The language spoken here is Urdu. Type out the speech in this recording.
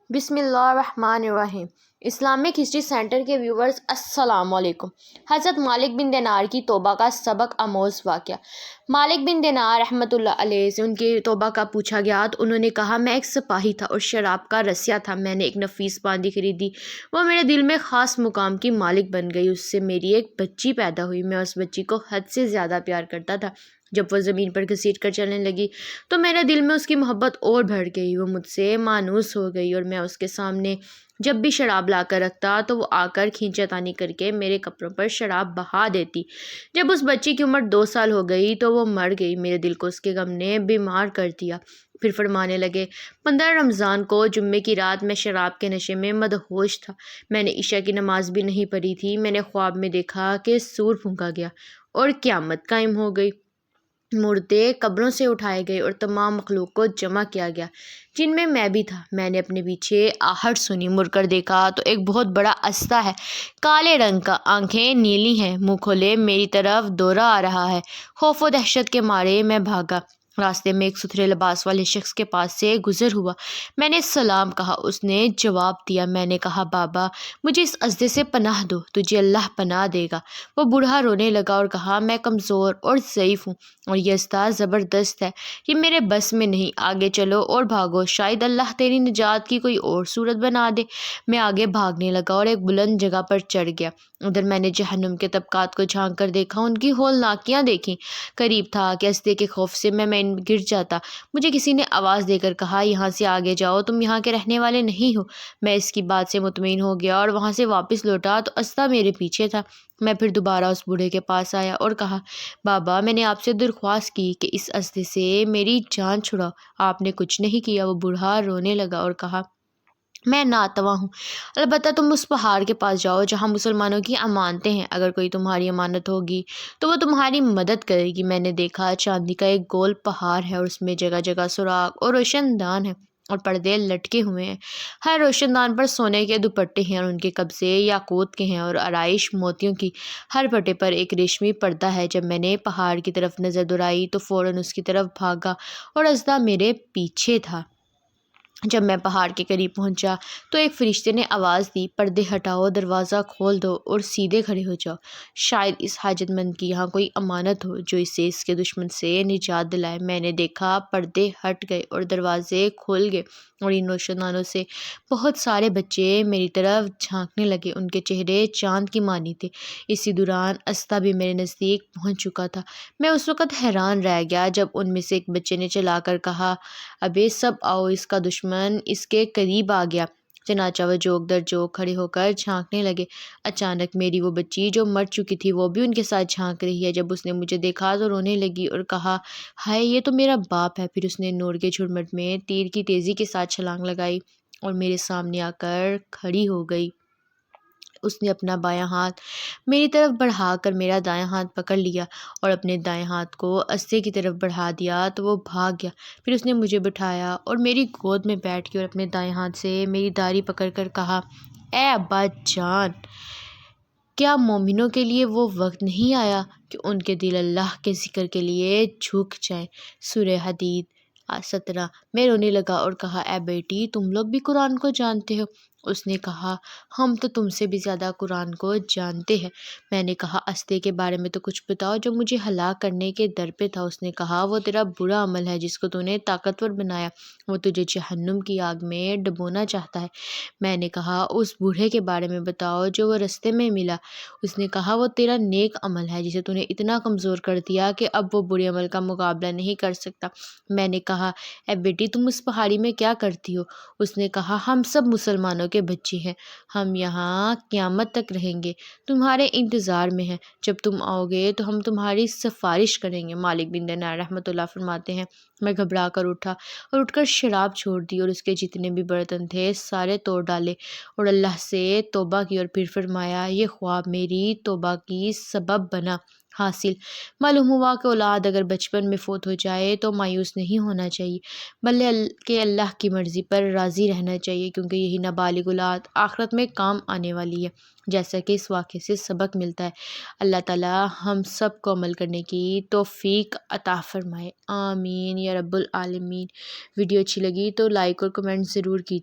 بسم اللہ الرحمن الرحیم۔ اسلامک ہسٹری سینٹر کے ویورز السلام علیکم۔ حضرت مالک بن دینار کی توبہ کا سبق آموز واقعہ۔ مالک بن دینار رحمۃ اللہ علیہ سے ان کی توبہ کا پوچھا گیا تو انہوں نے کہا، میں ایک سپاہی تھا اور شراب کا رسیا تھا۔ میں نے ایک نفیس باندی خریدی، وہ میرے دل میں خاص مقام کی مالک بن گئی۔ اس سے میری ایک بچی پیدا ہوئی۔ میں اس بچی کو حد سے زیادہ پیار کرتا تھا۔ جب وہ زمین پر گھسیٹ کر چلنے لگی تو میرے دل میں اس کی محبت اور بڑھ گئی۔ وہ مجھ سے مانوس ہو گئی اور میں اس کے سامنے جب بھی شراب لا کر رکھتا تو وہ آ کر کھینچا تانی کر کے میرے کپڑوں پر شراب بہا دیتی۔ جب اس بچی کی عمر 2 سال ہو گئی تو وہ مر گئی۔ میرے دل کو اس کے غم نے بیمار کر دیا۔ پھر فرمانے لگے، 15 رمضان کو جمعے کی رات میں شراب کے نشے میں مدہوش تھا۔ میں نے عشاء کی نماز بھی نہیں پڑھی تھی۔ میں نے خواب میں دیکھا کہ سور پھونکا گیا اور قیامت قائم ہو گئی۔ مردے قبروں سے اٹھائے گئے اور تمام مخلوق کو جمع کیا گیا، جن میں بھی تھا۔ میں نے اپنے پیچھے آہٹ سنی، مڑ کر دیکھا تو ایک بہت بڑا استہ ہے، کالے رنگ کا، آنکھیں نیلی ہیں، منہ کھولے میری طرف دوڑا آ رہا ہے۔ خوف و دہشت کے مارے میں بھاگا۔ راستے میں ایک ستھرے لباس والے شخص کے پاس سے گزر ہوا۔ میں نے سلام کہا۔ اس نے جواب دیا۔ میں نے کہا، بابا مجھے اس اژدھے سے پناہ دو، تجھے اللہ پناہ دے گا۔ وہ بوڑھا رونے لگا اور کہا، میں کمزور اور ضعیف ہوں اور یہ اژدھا زبردست ہے، یہ میرے بس میں نہیں۔ آگے چلو اور بھاگو، شاید اللہ تیری نجات کی کوئی اور صورت بنا دے۔ میں آگے بھاگنے لگا اور ایک بلند جگہ پر چڑھ گیا۔ ادھر میں نے جہنم کے طبقات کو جھانک کر دیکھا، ان کی ہولناکیاں دیکھیں۔ قریب تھا کہ اژدھے کے خوف سے میں گر جاتا۔ مجھے کسی نے آواز دے کر کہا، یہاں سے آگے جاؤ، تم یہاں کے رہنے والے نہیں ہو۔ میں اس کی بات سے مطمئن ہو گیا اور وہاں سے واپس لوٹا تو اژدھا میرے پیچھے تھا۔ میں پھر دوبارہ اس بوڑھے کے پاس آیا اور کہا، بابا میں نے آپ سے درخواست کی کہ اس اژدھے سے میری جان چھڑاؤ، آپ نے کچھ نہیں کیا۔ وہ بوڑھا رونے لگا اور کہا، میں ناتواں ہوں، البتہ تم اس پہاڑ کے پاس جاؤ جہاں مسلمانوں کی امانتیں ہیں، اگر کوئی تمہاری امانت ہوگی تو وہ تمہاری مدد کرے گی۔ میں نے دیکھا چاندی کا ایک گول پہاڑ ہے اور اس میں جگہ جگہ سوراخ اور روشن دان ہیں اور پردے لٹکے ہوئے ہیں۔ ہر روشن دان پر سونے کے دوپٹے ہیں اور ان کے قبضے یاقوت کے ہیں اور آرائش موتیوں کی۔ ہر پٹے پر ایک ریشمی پردہ ہے۔ جب میں نے پہاڑ کی طرف نظر دوڑائی تو فوراً اس کی طرف بھاگا اور اژدھا میرے پیچھے تھا۔ جب میں پہاڑ کے قریب پہنچا تو ایک فرشتے نے آواز دی، پردے ہٹاؤ، دروازہ کھول دو اور سیدھے کھڑے ہو جاؤ۔ شاید اس حاجت مند کی یہاں کوئی امانت ہو جو اسے اس کے دشمن سے نجات دلائے۔ میں نے دیکھا پردے ہٹ گئے اور دروازے کھل گئے اور ان روشن دانوں سے بہت سارے بچے میری طرف جھانکنے لگے۔ ان کے چہرے چاند کی مانی تھے۔ اسی دوران اژدھا بھی میرے نزدیک پہنچ چکا تھا۔ میں اس وقت حیران رہ گیا جب ان میں سے ایک بچے نے چلا کر کہا، ابے سب آؤ، اس کا دشمن اس کے قریب آ گیا۔ چنانچہ وہ جوک در جوک کھڑے ہو کر جھانکنے لگے۔ اچانک میری وہ بچی جو مر چکی تھی وہ بھی ان کے ساتھ جھانک رہی ہے۔ جب اس نے مجھے دیکھا تو رونے لگی اور کہا، ہائے یہ تو میرا باپ ہے۔ پھر اس نے نور کے جھرمٹ میں تیر کی تیزی کے ساتھ چھلانگ لگائی اور میرے سامنے آ کر کھڑی ہو گئی۔ اس نے اپنا بایاں ہاتھ میری طرف بڑھا کر میرا دایاں ہاتھ پکڑ لیا اور اپنے دائیں ہاتھ کو اژدھے کی طرف بڑھا دیا تو وہ بھاگ گیا۔ پھر اس نے مجھے بٹھایا اور میری گود میں بیٹھ کے اور اپنے دائیں ہاتھ سے میری داڑھی پکڑ کر کہا، اے ابا جان، کیا مومنوں کے لیے وہ وقت نہیں آیا کہ ان کے دل اللہ کے ذکر کے لیے جھک جائیں؟ سورہ حدید 17۔ میں رونے لگا اور کہا، اے بیٹی تم لوگ بھی قرآن کو جانتے ہو؟ اس نے کہا، ہم تو تم سے بھی زیادہ قرآن کو جانتے ہیں۔ میں نے کہا، اژدھے کے بارے میں تو کچھ بتاؤ جو مجھے ہلاک کرنے کے در پہ تھا۔ اس نے کہا، وہ تیرا برا عمل ہے جس کو تو نے طاقتور بنایا، وہ تجھے جہنم کی آگ میں ڈبونا چاہتا ہے۔ میں نے کہا، اس بوڑھے کے بارے میں بتاؤ جو وہ رستے میں ملا۔ اس نے کہا، وہ تیرا نیک عمل ہے جسے تو نے اتنا کمزور کر دیا کہ اب وہ برے عمل کا مقابلہ نہیں کر سکتا۔ میں نے کہا، اے بیٹی تم اس پہاڑی میں کیا کرتی ہو؟ اس نے کہا، ہم سب مسلمانوں کے بچے ہیں، ہم یہاں قیامت تک رہیں گے، تمہارے انتظار میں ہیں، جب تم آؤ گے تو ہم تمہاری سفارش کریں گے۔ مالک بن دینار رحمۃ اللہ فرماتے ہیں، میں گھبرا کر اٹھا اور اٹھ کر شراب چھوڑ دی اور اس کے جتنے بھی برتن تھے سارے توڑ ڈالے اور اللہ سے توبہ کی اور پھر فرمایا، یہ خواب میری توبہ کی سبب بنا۔ حاصل معلوم ہوا کہ اولاد اگر بچپن میں فوت ہو جائے تو مایوس نہیں ہونا چاہیے، بلکہ اللہ کی مرضی پر راضی رہنا چاہیے، کیونکہ یہی نابالغ اولاد آخرت میں کام آنے والی ہے، جیسا کہ اس واقعے سے سبق ملتا ہے۔ اللہ تعالی ہم سب کو عمل کرنے کی توفیق عطا فرمائے، آمین یا رب العالمین۔ ویڈیو اچھی لگی تو لائک اور کمنٹ ضرور کیجیے۔